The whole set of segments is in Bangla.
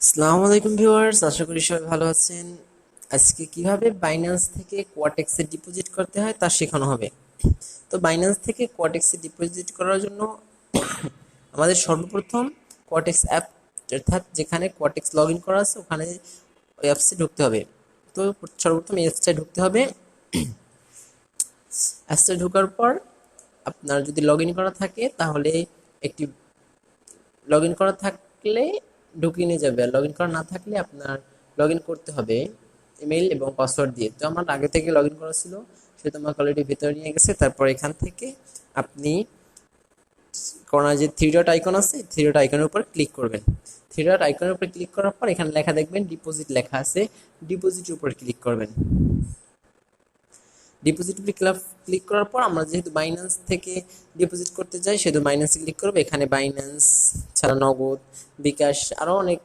আসসালামু আলাইকুম ভিউয়ার্স, আশা করি সবাই ভালো আছেন। আজকে কিভাবে বাইন্যান্স থেকে কোয়াটেক্সে ডিপোজিট করতে হয় তা শেখানো হবে। তো বাইন্যান্স থেকে কোয়াটেক্সে ডিপোজিট করার জন্য আমাদের সর্বপ্রথম কোয়াটেক্স অ্যাপ, অর্থাৎ যেখানে কোয়াটেক্স লগ ইন করা আছে ওখানে ওই অ্যাপসে ঢুকতে হবে। তো সর্বপ্রথম এই অ্যাপসটায় ঢুকতে হবে। অ্যাপসটায় ঢোকার পর আপনার যদি লগ ইন করা থাকে তাহলে একটি লগ ইন করা থাকলে ঢুকিয়ে নিয়ে যাবে, আর লগ ইন করা না থাকলে আপনার লগ ইন করতে হবে ইমেইল এবং পাসওয়ার্ড দিয়ে। তো আমার আগে থেকে লগ ইন করা ছিল, সেটা আমাকে অলরেডি ভেতরে নিয়ে গেছে। তারপর এখান থেকে আপনি কর্নার যে থ্রি ডট আইকন আছে, থ্রি ডট আইকনের উপর ক্লিক করবেন। থ্রি ডট আইকনের উপর ক্লিক করার পর এখানে লেখা দেখবেন ডিপোজিট লেখা আছে, ডিপোজিটের উপর ক্লিক করবেন। ডিপোজিট ক্লিক করার পর আমরা যেহেতু বাইন্যান্স থেকে ডিপোজিট করতে চাই সেহেতু বাইন্যান্সে ক্লিক করবো। এখানে বাইন্যান্স ছাড়া নগদ, বিকাশ আরও অনেক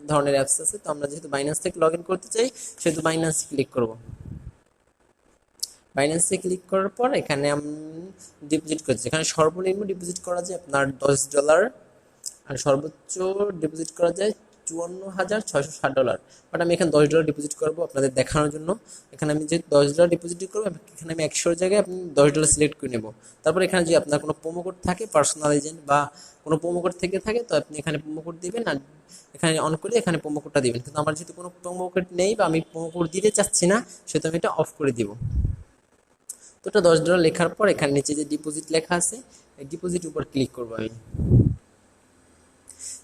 ধরনের অ্যাপস আছে। তো আমরা যেহেতু বাইন্যান্স থেকে লগ ইন করতে চাই সেহেতু বাইন্যান্সে ক্লিক করব। বাইন্যান্সে ক্লিক করার পর এখানে আমি ডিপোজিট করছি। এখানে সর্বনিম্ন ডিপোজিট করা যায় আপনার $10, আর সর্বোচ্চ ডিপোজিট করা যায় $54,660। বাট আমি এখানে $10 ডিপোজিট করবো আপনাদের দেখানোর জন্য। এখানে আমি যেহেতু $10 ডিপোজিট করবো, এখানে আমি 100 জায়গায় আপনি $10 সিলেক্ট করে নেব। তারপর এখানে যদি আপনার কোনো প্রোমো কোড থাকে, পার্সোনাল এজেন্ট বা কোনো প্রোমো কোড থেকে থাকে, তো আপনি এখানে প্রোমো কোড দিবেন, আর এখানে অন করে এখানে প্রোমো কোডটা দিবেন। কিন্তু আমার যেহেতু কোনো প্রোমো কোড নেই বা আমি প্রোমো কোড দিতে চাচ্ছি না, সেহেতু আমি এটা অফ করে দিব। তো এটা $10 লেখার পর এখানে নিচে যে ডিপোজিট লেখা আছে, এই ডিপোজিট উপর ক্লিক করবো আমি।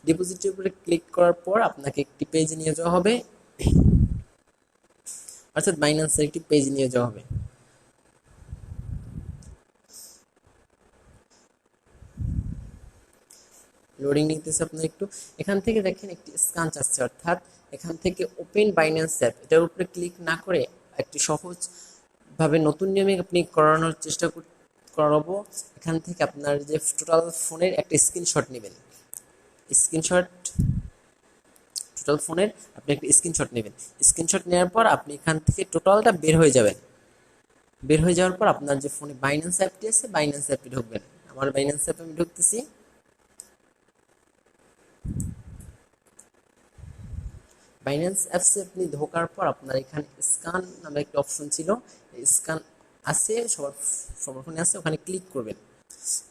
ডিপোজিটের উপরে ক্লিক করার পর আপনাকে একটি পেজে নিয়ে যাওয়া হবে, অর্থাৎ বাইন্যান্সের একটি পেজ নিয়ে যাওয়া হবে। লোডিং নিতেছে আপনার একটু। এখান থেকে দেখেন একটি স্ক্যান আসছে, অর্থাৎ এখান থেকে ওপেন বাইন্যান্স অ্যাপ, এটার উপরে ক্লিক না করে একটি সহজ ভাবে নতুন নিয়মে আপনি করানোর চেষ্টা করাবো। এখান থেকে আপনার যে টোটাল ফোনের একটা স্ক্রিনশট নেবেন। স্ক্রিনশট টোটাল ফোনের আপনি একটা স্ক্রিনশট নেবেন। স্ক্রিনশট নেওয়ার পর আপনি এখান থেকে টোটালটা বের হয়ে যাবেন। বের হয়ে যাওয়ার পর আপনার যে ফোনে বাইন্যান্স অ্যাপটি আছে, বাইন্যান্স অ্যাপে ঢুকবেন। আমার বাইন্যান্স অ্যাপে আমি ঢুকতেছি। বাইন্যান্স অ্যাপসে আপনি ঢোকার পর আপনার এখানে স্ক্যান নামে একটা অপশন ছিল, স্ক্যান আছে সবার সবার ফোনে আছে, ওখানে ক্লিক করবেন।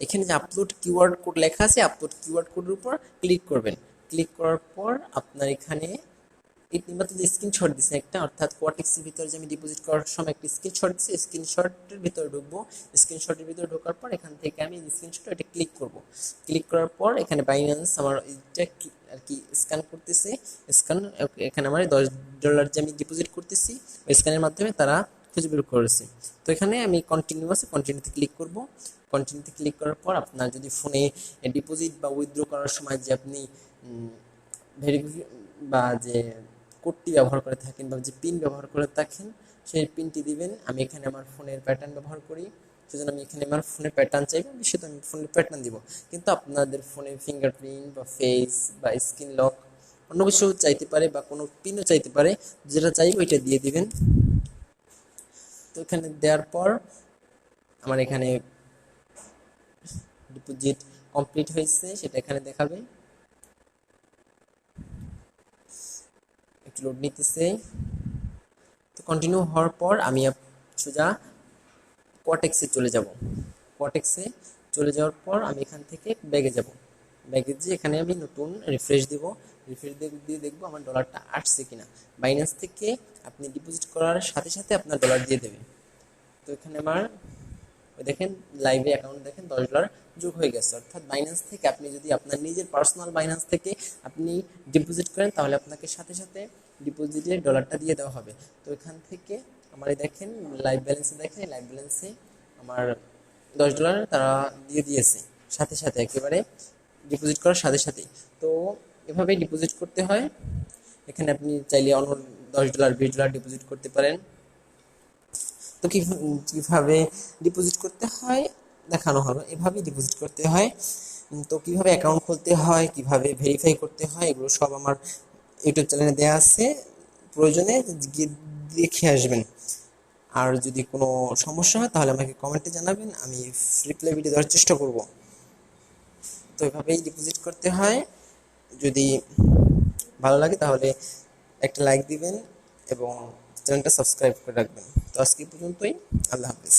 এখানে যে আপলোড কিউআর কোড লেখা আছে, আপলোড কিউআর কোডের উপর ক্লিক করবেন। ক্লিক করার পর আপনার এখানে এইমাত্র যে স্ক্রিনশট দিচ্ছে একটা, অর্থাৎ কোয়াটেক্সের ভিতরে যে আমি ডিপোজিট করার সময় একটা স্ক্রিনশট দিচ্ছি, স্ক্রিনশটের ভিতরে ঢুকবো। স্ক্রিনশটের ভিতরে ঢোকার পর এখান থেকে আমি স্ক্রিনশট এটা ক্লিক করব। ক্লিক করার পর এখানে বাইন্যান্স আমার এটা আর কি স্ক্যান করতেছে। স্ক্যান এখানে আমার $10 যে আমি ডিপোজিট করতেছি ওই স্ক্যানের মাধ্যমে তারা খুঁজে বের করেছে। তো এখানে আমি কন্টিনিউ আছে, কন্টিনিউতে ক্লিক করব। কন্টিনিউতে ক্লিক করার পর আপনার যদি ফোনে ডিপোজিট বা উইথড্র করার সময় যে আপনি ভেরিফিকেশন বা যে কোডটি ব্যবহার করে থাকেন বা যে পিন ব্যবহার করে থাকেন, সেই পিনটি দিবেন। আমি এখানে আমার ফোনের প্যাটার্ন ব্যবহার করি, সেজন্য আমি এখানে আমার ফোনের প্যাটার্ন চাইবো, সেটা আমি ফোনের প্যাটার্ন দিব। কিন্তু আপনাদের ফোনে ফিঙ্গারপ্রিন্ট বা ফেস বা স্ক্রিন লক অন্য কিছু চাইতে পারে বা কোনো পিনও চাইতে পারে, যেটা চাইবো ওইটা দিয়ে দিবেন। তো এখানে দেওয়ার পর আমার এখানে ডিপোজিট কমপ্লিট হয়েছে সেটা এখানে দেখাবে। একটু লোড নিতেছে। তো কন্টিনিউ হওয়ার পর আমি সোজা কোয়াটেক্সে চলে যাব। কোয়াটেক্সে চলে যাওয়ার পর আমি এখান থেকে ব্যাগে যাব। ব্যাগে যে এখানে আমি নতুন রিফ্রেশ দিব। রিফ্রেশ দিয়ে দেখবো আমার ডলারটা আসছে কিনা। বাইন্যান্স থেকে আপনি ডিপোজিট করার সাথে সাথে আপনার ডলার দিয়ে দেবে। তো এখানে আমার দেখেন লাইভে অ্যাকাউন্ট দেখেন $10 যোগ হয়ে গেছে। অর্থাৎ বাইন্যান্স থেকে আপনি যদি আপনার নিজের পার্সোনাল বাইন্যান্স থেকে আপনি ডিপোজিট করেন তাহলে আপনাকে সাথে সাথে ডিপোজিটের ডলারটা দিয়ে দেওয়া হবে। তো এখান থেকে আমার দেখেন লাইভ ব্যালেন্সে, দেখেন লাইভ ব্যালেন্সে আমার $10 তারা দিয়ে দিয়েছে সাথে সাথে, একেবারে ডিপোজিট করার সাথে সাথেই। তো এভাবেই ডিপোজিট করতে হয়। এখানে আপনি চাইলে অন্য $10 $20 ডিপোজিট করতে পারেন। তো কিভাবে ডিপোজিট করতে হয় দেখানো হলো, এভাবেই ডিপোজিট করতে হয়। তো কিভাবে অ্যাকাউন্ট খুলতে হয়, কিভাবে ভেরিফাই করতে হয়, এগুলো সব আমার ইউটিউব চ্যানেলে দেওয়া আছে, প্রয়োজনে গিয়ে দেখে আসবেন। আর যদি কোনো সমস্যা হয় তাহলে আমাকে কমেন্টে জানাবেন, আমি রিপ্লাই ভিডিও দেওয়ার চেষ্টা করব। তো এভাবেই ডিপোজিট করতে হয়। যদি ভালো লাগে তাহলে একটা লাইক দিবেন এবং চ্যানেলটা সাবস্ক্রাইব করে রাখবেন। তো আজকে এই পর্যন্তই। আল্লাহ হাফেজ।